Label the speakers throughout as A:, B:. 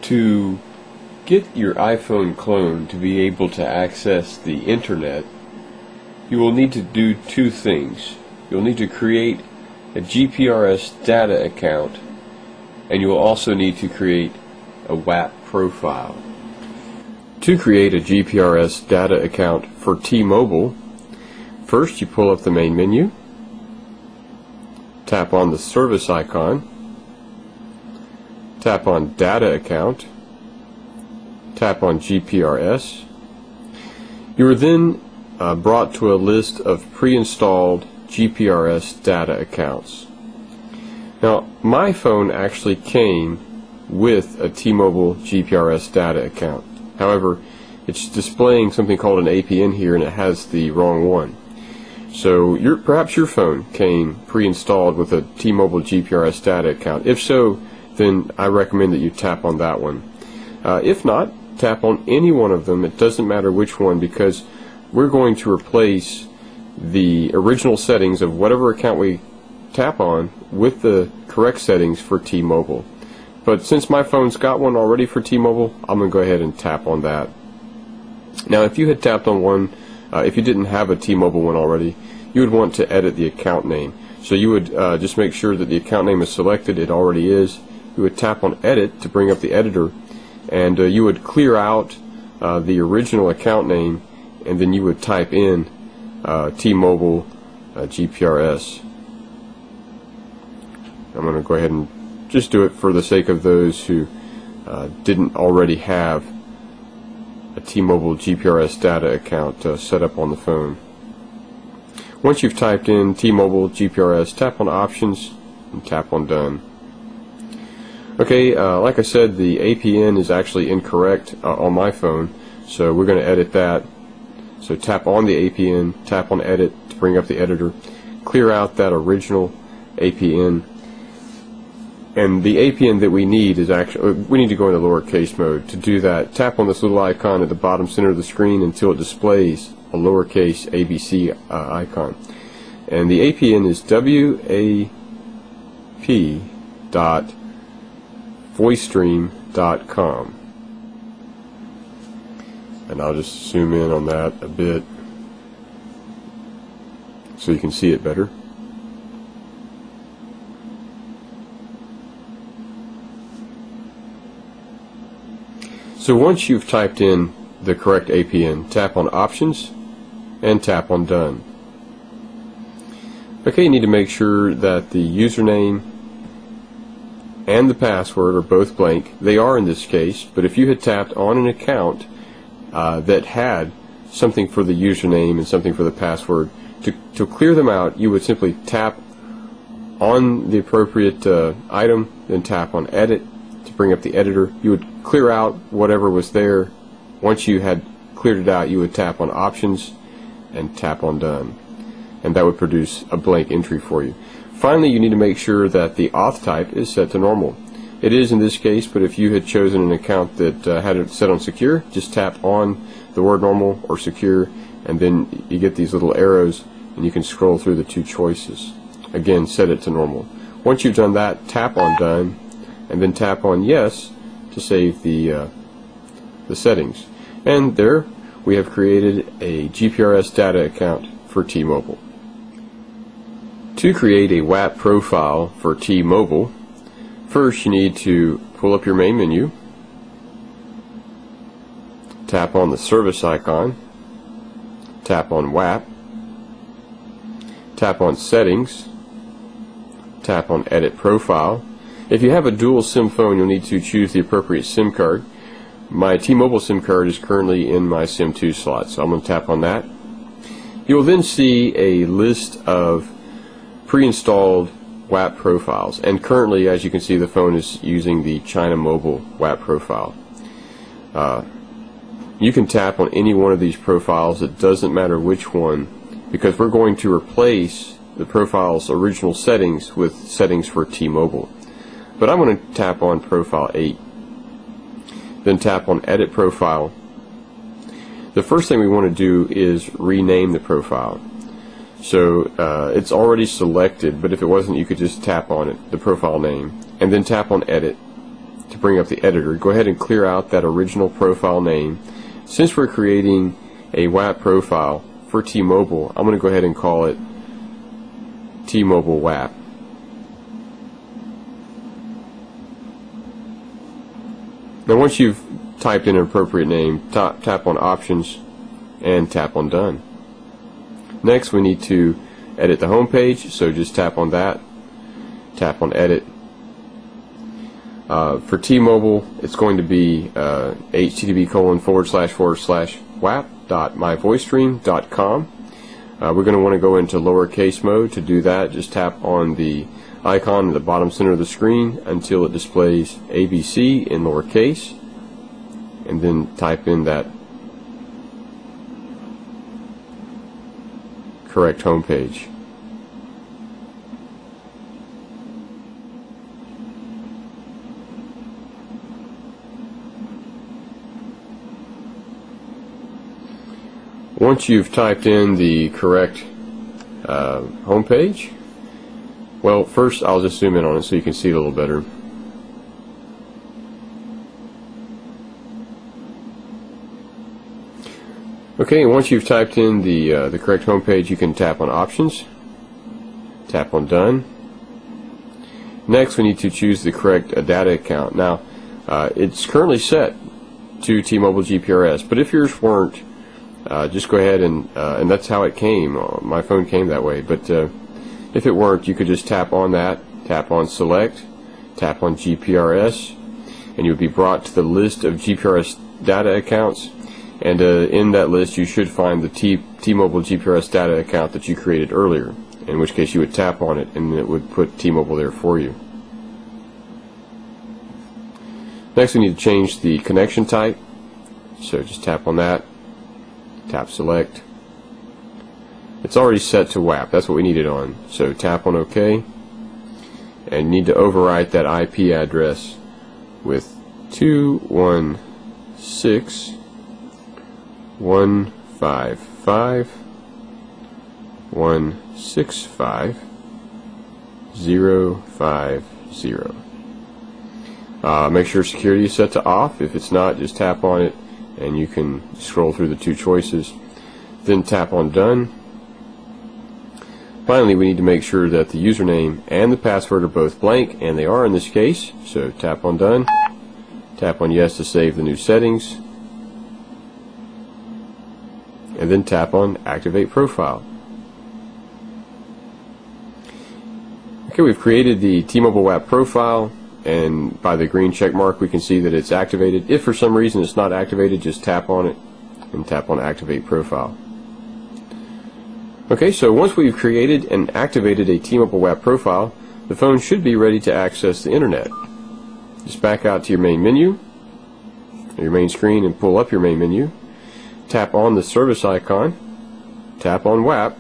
A: To get your iPhone clone to be able to access the internet, you will need to do two things. You'll need to create a GPRS data account, and you will also need to create a WAP profile. To create a GPRS data account for T-Mobile, first you pull up the main menu, tap on the service icon, tap on data account, tap on GPRS. You are then brought to a list of pre-installed GPRS data accounts. Now, my phone actually came with a T-Mobile GPRS data account. However, it's displaying something called an APN here, and it has the wrong one. So perhaps your phone came pre-installed with a T-Mobile GPRS data account. If so, then I recommend that you tap on that one. If not, tap on any one of them. It doesn't matter which one, because we're going to replace the original settings of whatever account we tap on with the correct settings for T-Mobile. But since my phone's got one already for T-Mobile, I'm going to go ahead and tap on that. Now, if you had tapped on one, if you didn't have a T-Mobile one already, you would want to edit the account name. So you would just make sure that the account name is selected. It already is. You would tap on Edit to bring up the editor, and you would clear out the original account name, and then you would type in T-Mobile GPRS. I'm going to go ahead and just do it for the sake of those who didn't already have a T-Mobile GPRS data account set up on the phone. Once you've typed in T-Mobile GPRS, tap on Options and tap on Done. Okay, like I said, the APN is actually incorrect on my phone, so we're going to edit that. So tap on the APN, tap on Edit to bring up the editor, clear out that original APN, and the APN that we need is actually, we need to go into lowercase mode. To do that, tap on this little icon at the bottom center of the screen until it displays a lowercase ABC icon. And the APN is wap.voicestream.com. And I'll just zoom in on that a bit so you can see it better. So once you've typed in the correct APN, tap on Options and tap on Done. Okay, you need to make sure that the username and the password are both blank. They are in this case, but if you had tapped on an account that had something for the username and something for the password, to clear them out, you would simply tap on the appropriate item, then tap on Edit to bring up the editor. You would clear out whatever was there. Once you had cleared it out, you would tap on Options and tap on Done, and that would produce a blank entry for you. Finally, you need to make sure that the auth type is set to normal. It is in this case, but if you had chosen an account that had it set on secure, just tap on the word normal or secure, and then you get these little arrows and you can scroll through the two choices. Again, set it to normal. Once you've done that, tap on Done and then tap on Yes to save the settings. And there we have created a GPRS data account for T-Mobile. To create a WAP profile for T-Mobile, first you need to pull up your main menu, tap on the service icon, tap on WAP, tap on Settings, tap on Edit Profile. If you have a dual SIM phone, you'll need to choose the appropriate SIM card. My T-Mobile SIM card is currently in my SIM2 slot, so I'm going to tap on that. You will then see a list of pre-installed WAP profiles, and currently, as you can see, the phone is using the China Mobile WAP profile. You can tap on any one of these profiles. It doesn't matter which one, because we're going to replace the profile's original settings with settings for T-Mobile. But I'm going to tap on Profile 8, then tap on Edit Profile. The first thing we want to do is rename the profile. So it's already selected, but if it wasn't, you could just tap on it, the profile name, and then tap on Edit. to bring up the editor, go ahead and clear out that original profile name. Since we're creating a WAP profile for T-Mobile, I'm going to go ahead and call it T-Mobile WAP. Now once you've typed in an appropriate name, tap on Options and tap on Done. Next we need to edit the home page, so just tap on that, tap on Edit. For T-Mobile, it's going to be http://wap.myvoicestream.com. We're going to want to go into lowercase mode. To do that, just tap on the icon in the bottom center of the screen until it displays ABC in lowercase, and then type in that correct home page. Once you've typed in the correct home page, well, first I'll just zoom in on it so you can see it a little better. Okay, and once you've typed in the correct home page, you can tap on Options, tap on Done. Next, we need to choose the correct data account. Now, it's currently set to T-Mobile GPRS, but if yours weren't, just go ahead and that's how it came. My phone came that way, but if it weren't, you could just tap on that, tap on Select, tap on GPRS, and you would be brought to the list of GPRS data accounts, and in that list you should find the T-Mobile GPRS data account that you created earlier, in which case you would tap on it and it would put T-Mobile there for you. Next we need to change the connection type, so just tap on that, tap Select. It's already set to WAP, that's what we need it on, so tap on OK, and you need to overwrite that IP address with 216.155.165.050. Make sure security is set to off. If it's not, just tap on it and you can scroll through the two choices. Then tap on Done. Finally, we need to make sure that the username and the password are both blank, and they are in this case, so tap on Done, tap on Yes to save the new settings, and then tap on Activate Profile. Okay, we've created the T-Mobile WAP profile, and by the green check mark we can see that it's activated. If for some reason it's not activated, just tap on it and tap on Activate Profile. Okay, so once we've created and activated a T-Mobile WAP profile, the phone should be ready to access the internet. Just back out to your main menu, your main screen, and pull up your main menu. Tap on the service icon, tap on WAP,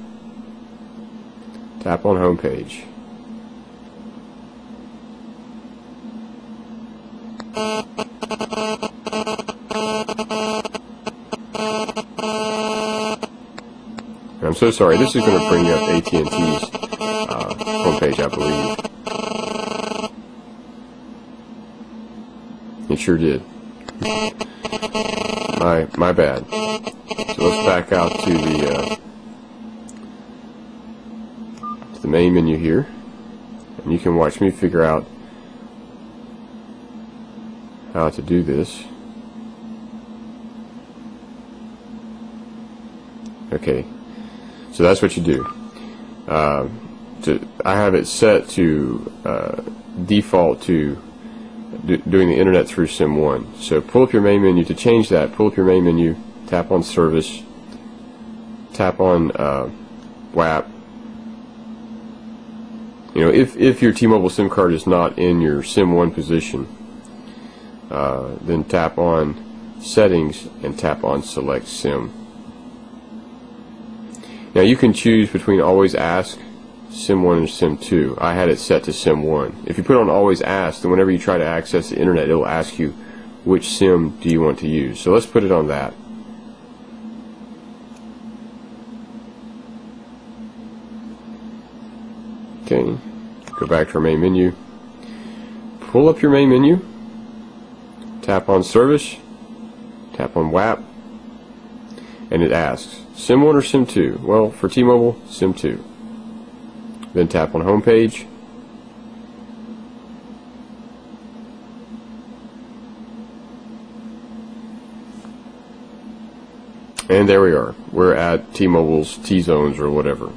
A: tap on Home Page. I'm so sorry, this is going to bring up AT&T's homepage, I believe. It sure did. My bad. So let's back out to the main menu here, and you can watch me figure out how to do this. Okay. So that's what you do. I have it set to default to doing the internet through SIM1. So pull up your main menu. To change that, pull up your main menu, tap on Service, tap on WAP. You know, if your T-Mobile SIM card is not in your SIM1 position, then tap on Settings and tap on Select SIM. Now you can choose between Always Ask, SIM1 and SIM2. I had it set to SIM1. If you put on Always Ask, then whenever you try to access the internet, it'll ask you which SIM do you want to use. So let's put it on that. Okay, go back to our main menu. Pull up your main menu, Tap on Service, tap on WAP, and it asks, SIM 1 or SIM 2? Well, for T-Mobile, SIM 2. Then tap on Home Page. And there we are. We're at T-Mobile's T-Zones or whatever.